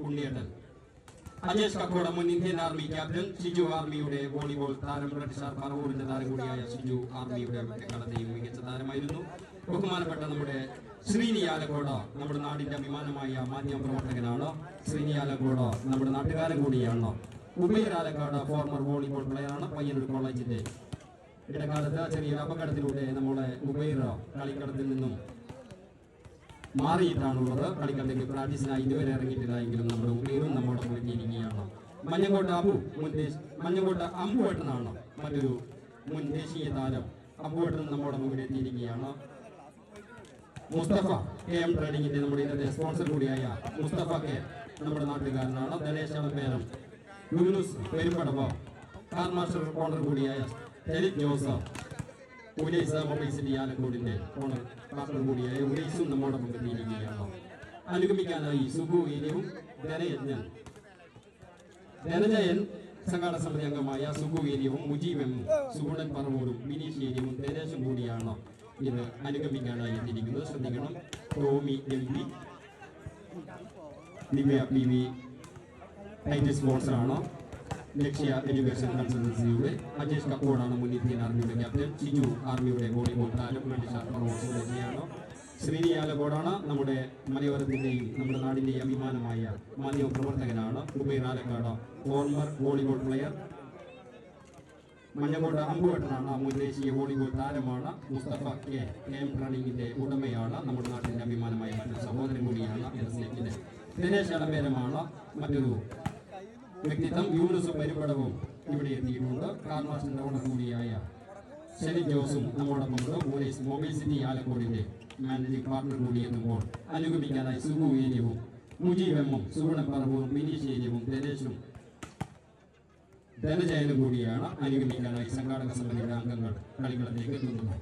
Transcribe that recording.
ഉണ്ണിയേട്ടൻ. അജേഷ് കക്കോട മുൻ Indian army captain, Shiju ആർമിയുടെ വോളിബോൾ താരം, ബ്രിട്ടീഷ് പറവൂരിന്റെ താരം കൂടിയായ ഷിജു ആർമിയുടെ കളത്തെയും മികച്ച താരമായിരുന്നു. ബഹുമാനപ്പെട്ട നമ്മുടെ ശ്രീനി ആലക്കോട നമ്മുടെ നാടിന്റെ അഭിമാനമായ മാധ്യമ പ്രവർത്തകനാണ്. ശ്രീനി ആലക്കോട നമ്മുടെ നാട്ടുകാരൻ കൂടിയാണ്. ഉബൈർ ആലക്കാട് ഫോർമർ വോളിബോൾ പ്ലെയറാണ്. പയ്യന്നൂർ കോളേജിന്റെ ഇടക്കാലത്ത് ചെറിയൊരു അപകടത്തിലൂടെ നമ്മളെ ഉബൈർ കളിക്കളത്തിൽ നിന്നും മാറിയിട്ടാണുള്ളത്. കളിക്കളത്തേക്ക് പ്രാക്ടീസിനായി ഇതുവരെ ഇറങ്ങിയിട്ടില്ല എങ്കിലും നമ്മുടെ ഉബൈറും നമ്മോടൊപ്പം എത്തിയിരിക്കുകയാണ്. മഞ്ഞങ്കോട്ട അമ്പുവേട്ടനാണ് മറ്റൊരു മുൻ ദേശീയ താരം. അമ്പുവേട്ടൻ നമ്മോടൊപ്പം ഇവിടെ എത്തിയിരിക്കുകയാണ്. മുസ്തഫ KM ട്രേഡിംഗിന്റെ നമ്മുടെ ഇന്നത്തെ സ്പോൺസർ കൂടിയായ മുസ്തഫ കെ നമ്മുടെ നാട്ടുകാരനാണ്. Dhanesh Peram, Yunus Perumpadava, car master owner കൂടിയായ എലിക് ജോസഫ്, ഉലൈസ് മൊബൈൽ സിറ്റി ആലക്കോടിന്റെ ഓണർ പാർട്ണർ കൂടിയായ ഉലൈസും നമ്മോടൊപ്പം എത്തിയിരിക്കുകയാണ്. അനുഗമിക്കാനായി സുബു ഏരിയവും ധനജയൻ സംഘാടക സമിതി അംഗമായ സുബു ഏരിയവും മുജീബും സുഗുണൻ പറവൂരും ബിനീഷ് ഏരിയവും ധനേശും കൂടിയാണ് ഇത് അനുഗമിക്കാനായി എത്തിയിരിക്കുന്നത്. ശ്രദ്ധിക്കണം. ടോമി MV, ദിവ്യ PV ടൈറ്റിൽ സ്പോൺസറാണ്. ലക്ഷ്യ എഡ്യൂക്കേഷൻ കൺസൾട്ടൻസിയുടെ അജേഷ് കക്കോടാണ് മുൻ ഇന്ത്യൻ ആർമിയുടെ ക്യാപ്റ്റൻ. ഷിജു ആർമിയുടെ വോളിബോൾ താരം, ബ്രിട്ടീഷ് ശ്രീനി ആലക്കോടാണ് നമ്മുടെ മലയോരത്തിന്റെയും നമ്മുടെ നാടിന്റെയും അഭിമാനമായ മാധ്യമ പ്രവർത്തകനാണ്. Ubair Alakkad former volleyball player. മഞ്ഞങ്കോട്ട അമ്പുവേട്ടനാണ് മുൻ ദേശീയ വോളിബോൾ താരമാണ്. മുസ്തഫ KM ട്രേഡിംഗിന്റെ ഉടമയാണ്. നമ്മുടെ നാട്ടിന്റെ അഭിമാനമായ മറ്റൊരു സഹോദരൻ കൂടിയാണ്. ദിനേശ് അലമ്പേരമാണ് മറ്റൊരു വ്യക്തിത്വം. യൂനുസും പരിപടവും ഇവിടെ എത്തിയിട്ടുണ്ട്. കാർ മാസ്റ്റർ ഓണർ കൂടിയായ ഷെലി ജോസും നമ്മോടൊപ്പമുണ്ട്. പോലീസ് മൊബൈൽ സിറ്റി ആലക്കോടിന്റെ മാനേജിംഗ് പാർട്ണർ കൂടി എത്തുമ്പോൾ അനുഗമിക്കാനായി സുബു ഏരിയവും മുജീബും സുഗുണപ്പറവും ബിനീഷ് ഏരിയവും ധനേശും ധനജയനും കൂടിയാണ് അനുഗമിക്കാനായി സംഘാടക സമിതിയുടെ അംഗങ്ങൾ കളികളത്തിലേക്ക് എത്തുന്നത്.